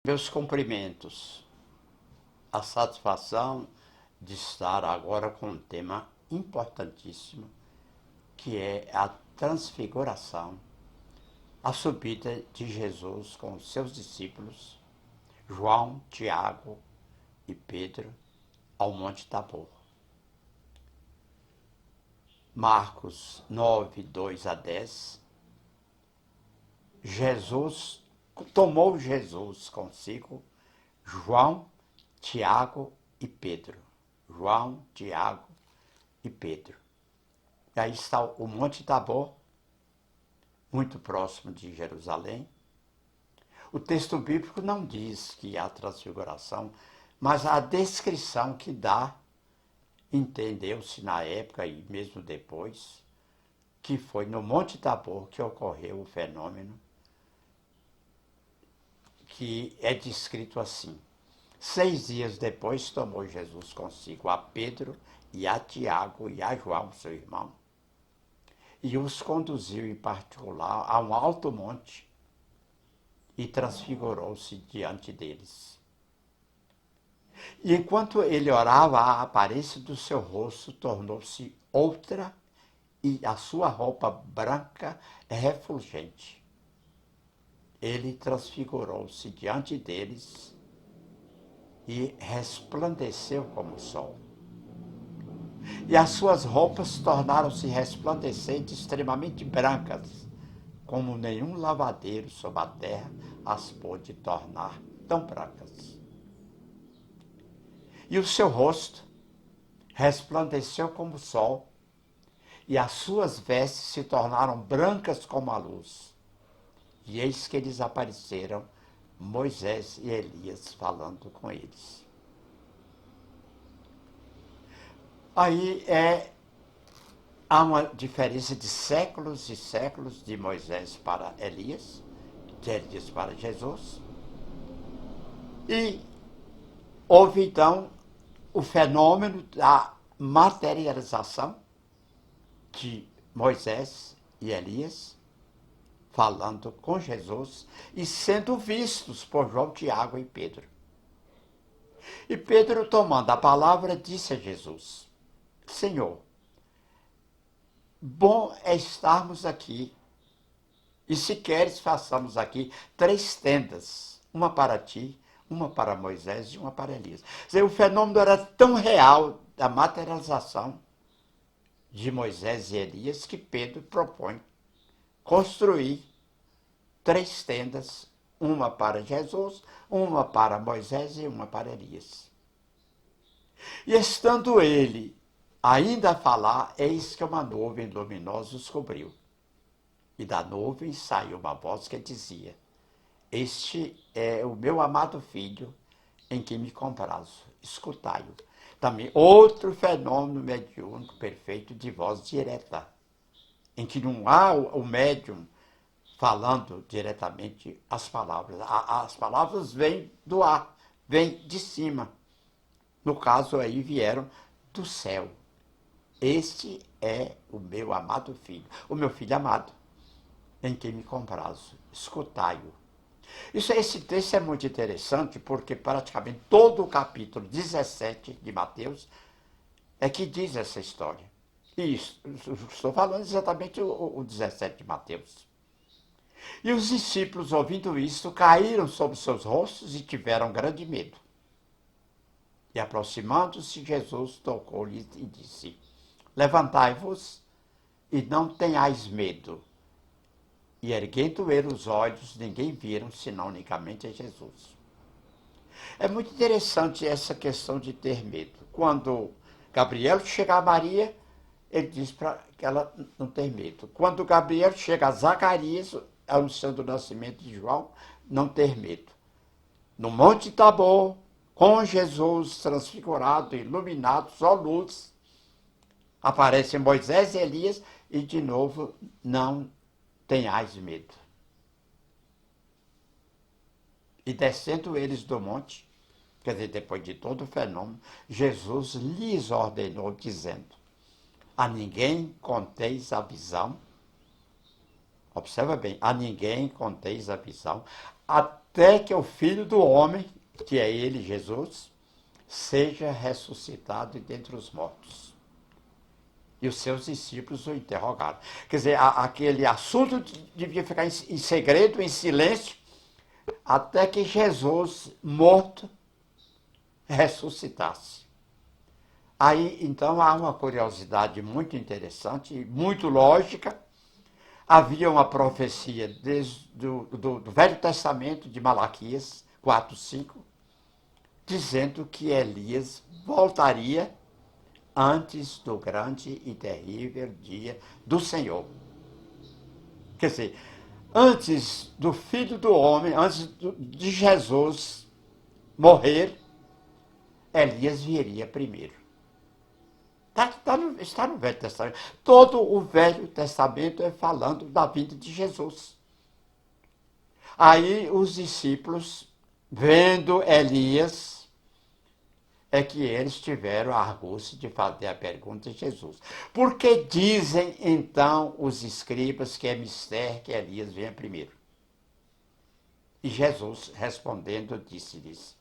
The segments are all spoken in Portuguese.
Meus cumprimentos. A satisfação de estar agora com um tema importantíssimo, que é a transfiguração, a subida de Jesus com os seus discípulos, João, Tiago e Pedro, ao Monte Tabor. Marcos 9, 2 a 10. Tomou Jesus consigo João, Tiago e Pedro. João, Tiago e Pedro. E aí está o Monte Tabor, muito próximo de Jerusalém. O texto bíblico não diz que há transfiguração, mas a descrição que dá, entendeu-se na época e mesmo depois, que foi no Monte Tabor que ocorreu o fenômeno que é descrito assim. 6 dias depois tomou Jesus consigo a Pedro e a Tiago e a João, seu irmão, e os conduziu em particular a um alto monte e transfigurou-se diante deles. E enquanto ele orava, a aparência do seu rosto tornou-se outra e a sua roupa branca refulgente. Ele transfigurou-se diante deles e resplandeceu como o sol. E as suas roupas tornaram-se resplandecentes, extremamente brancas, como nenhum lavadeiro sob a terra as pôde tornar tão brancas. E o seu rosto resplandeceu como o sol, e as suas vestes se tornaram brancas como a luz. E eis que eles apareceram Moisés e Elias falando com eles. Aí há uma diferença de séculos e séculos de Moisés para Elias, de Elias para Jesus. E houve então o fenômeno da materialização de Moisés e Elias falando com Jesus e sendo vistos por João, Tiago e Pedro. E Pedro, tomando a palavra, disse a Jesus: Senhor, bom é estarmos aqui, e se queres, façamos aqui 3 tendas, uma para ti, uma para Moisés e uma para Elias. O fenômeno era tão real da materialização de Moisés e Elias que Pedro propõe construir 3 tendas, uma para Jesus, uma para Moisés e uma para Elias. E estando ele ainda a falar, eis que uma nuvem luminosa os cobriu. E da nuvem saiu uma voz que dizia: Este é o meu amado filho, em quem me comprazo, escutai-o. Também outro fenômeno mediúnico perfeito de voz direta, em que não há o médium falando diretamente as palavras. As palavras vêm do ar, vêm de cima. No caso aí vieram do céu. Este é o meu amado filho, o meu filho amado, em quem me comprazo, escutai-o. Esse texto é muito interessante porque praticamente todo o capítulo 17 de Mateus é que diz essa história. E isso, estou falando exatamente o 17 de Mateus. E os discípulos, ouvindo isto, caíram sobre seus rostos e tiveram grande medo. E aproximando-se, Jesus tocou-lhes e disse: Levantai-vos e não tenhais medo. E erguendo ele os olhos, ninguém viram, senão unicamente a Jesus. É muito interessante essa questão de ter medo. Quando Gabriel chega a Maria, ele diz para que ela não ter medo. Quando Gabriel chega a Zacarias, anunciando o nascimento de João, não ter medo. No Monte Tabor, com Jesus transfigurado, iluminado, só luz, aparecem Moisés e Elias e, de novo, não tenhais medo. E descendo eles do monte, quer dizer, depois de todo o fenômeno, Jesus lhes ordenou, dizendo: A ninguém conteis a visão. Observa bem, a ninguém conteis a visão, até até que o Filho do Homem, que é ele, Jesus, seja ressuscitado dentre os mortos. E os seus discípulos o interrogaram. Quer dizer, aquele assunto devia ficar em segredo, em silêncio, até que Jesus, morto, ressuscitasse. Aí, então, há uma curiosidade muito interessante, muito lógica. Havia uma profecia desde do Velho Testamento, de Malaquias 4:5, dizendo que Elias voltaria antes do grande e terrível dia do Senhor. Quer dizer, antes do Filho do Homem, antes de Jesus morrer, Elias viria primeiro. Está no Velho Testamento. Todo o Velho Testamento é falando da vinda de Jesus. Aí os discípulos, vendo Elias, é que eles tiveram a argúcia de fazer a pergunta a Jesus. Por que dizem, então, os escribas que é mister que Elias venha primeiro? E Jesus, respondendo, disse-lhes: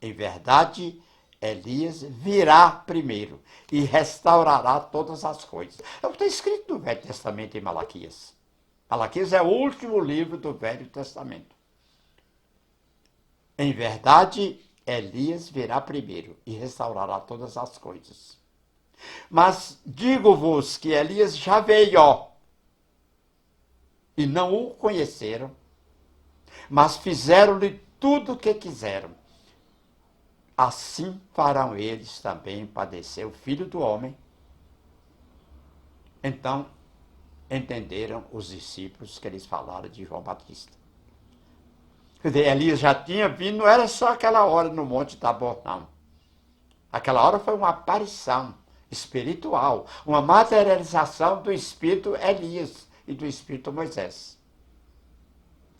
em verdade, Elias virá primeiro e restaurará todas as coisas. É o que está escrito no Velho Testamento em Malaquias. Malaquias é o último livro do Velho Testamento. Em verdade, Elias virá primeiro e restaurará todas as coisas. Mas digo-vos que Elias já veio e não o conheceram, mas fizeram-lhe tudo o que quiseram. Assim farão eles também padecer o Filho do Homem. Então entenderam os discípulos que eles falaram de João Batista. Quer dizer, Elias já tinha vindo, não era só aquela hora no Monte Tabor, não. Aquela hora foi uma aparição espiritual, uma materialização do espírito Elias e do espírito Moisés.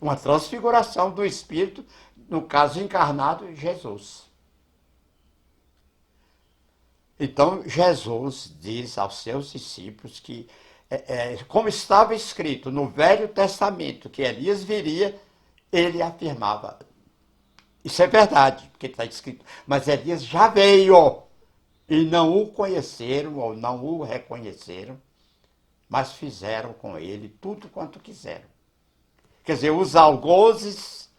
Uma transfiguração do espírito, no caso encarnado, Jesus. Então, Jesus diz aos seus discípulos que, como estava escrito no Velho Testamento, que Elias viria, ele afirmava. Isso é verdade, porque está escrito. Mas Elias já veio e não o conheceram ou não o reconheceram, mas fizeram com ele tudo quanto quiseram. Quer dizer, os algozes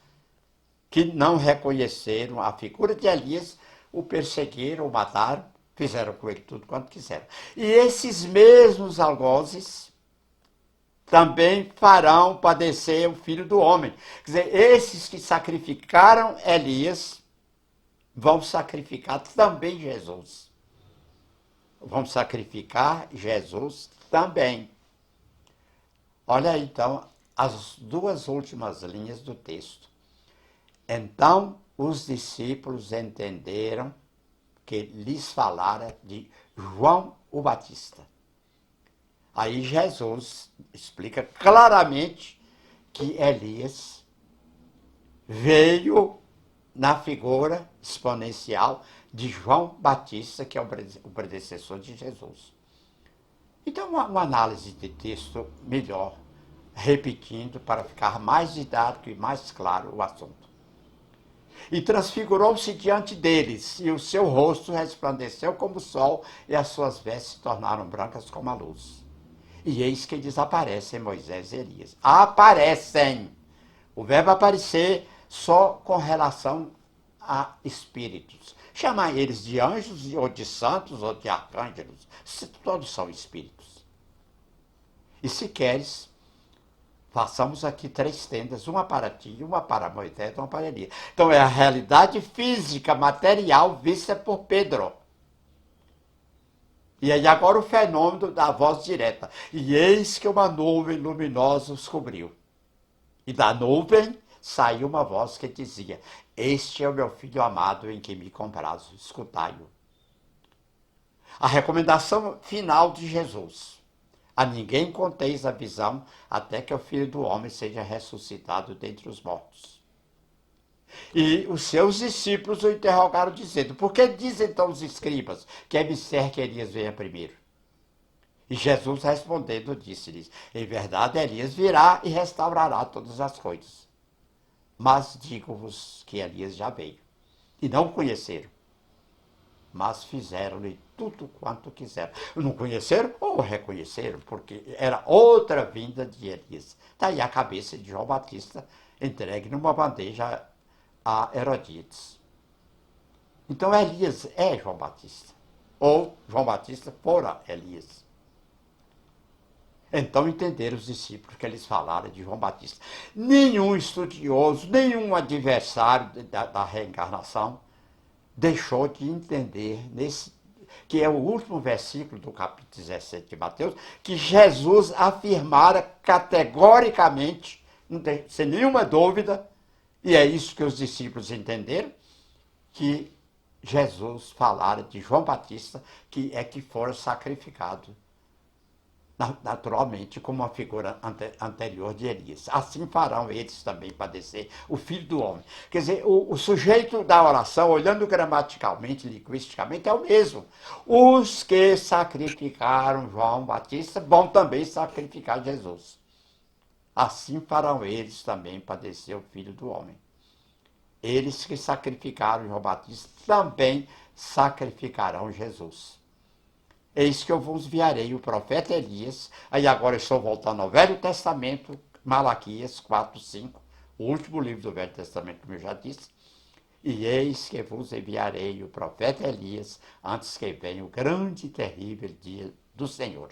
que não reconheceram a figura de Elias, o perseguiram, o mataram, fizeram com ele tudo quanto quiseram. E esses mesmos algozes também farão padecer o Filho do Homem. Quer dizer, esses que sacrificaram Elias vão sacrificar também Jesus. Vão sacrificar Jesus também. Olha aí, então, as duas últimas linhas do texto. Então, os discípulos entenderam que lhes falara de João o Batista. Aí Jesus explica claramente que Elias veio na figura exponencial de João Batista, que é o predecessor de Jesus. Então, uma análise de texto melhor, repetindo para ficar mais didático e mais claro o assunto. E transfigurou-se diante deles, e o seu rosto resplandeceu como o sol, e as suas vestes se tornaram brancas como a luz. E eis que desaparecem Moisés e Elias. Aparecem! O verbo aparecer só com relação a espíritos. Chamar eles de anjos, ou de santos, ou de arcângelos. Todos são espíritos. E se queres, façamos aqui 3 tendas, uma para ti, uma para Moisés e uma para Elias. Então é a realidade física, material, vista por Pedro. E aí agora o fenômeno da voz direta. E eis que uma nuvem luminosa os cobriu. E da nuvem saiu uma voz que dizia: este é o meu filho amado em quem me comprazo, escutai-o. A recomendação final de Jesus: a ninguém conteis a visão até que o Filho do Homem seja ressuscitado dentre os mortos. E os seus discípulos o interrogaram dizendo: por que dizem então os escribas que é mister que Elias venha primeiro? E Jesus respondendo disse-lhes: em verdade Elias virá e restaurará todas as coisas. Mas digo-vos que Elias já veio. E não o conheceram, mas fizeram-lhe tudo quanto quiseram. Não conheceram ou reconheceram, porque era outra vinda de Elias. Está aí a cabeça de João Batista entregue numa bandeja a Herodíades. Então Elias é João Batista. Ou João Batista fora Elias. Então entenderam os discípulos que eles falaram de João Batista. Nenhum estudioso, nenhum adversário da reencarnação deixou de entender, que é o último versículo do capítulo 17 de Mateus, que Jesus afirmara categoricamente, sem nenhuma dúvida, e é isso que os discípulos entenderam, que Jesus falara de João Batista, que fora sacrificado naturalmente como uma figura anterior de Elias. Assim farão eles também padecer o Filho do Homem. Quer dizer, o sujeito da oração, olhando gramaticalmente, linguisticamente, é o mesmo. Os que sacrificaram João Batista vão também sacrificar Jesus. Assim farão eles também padecer o Filho do Homem. Eles que sacrificaram João Batista também sacrificarão Jesus. Eis que eu vos enviarei o profeta Elias. Aí agora estou voltando ao Velho Testamento, Malaquias 4, 5, o último livro do Velho Testamento, como eu já disse. E eis que vos enviarei o profeta Elias, antes que venha o grande e terrível dia do Senhor.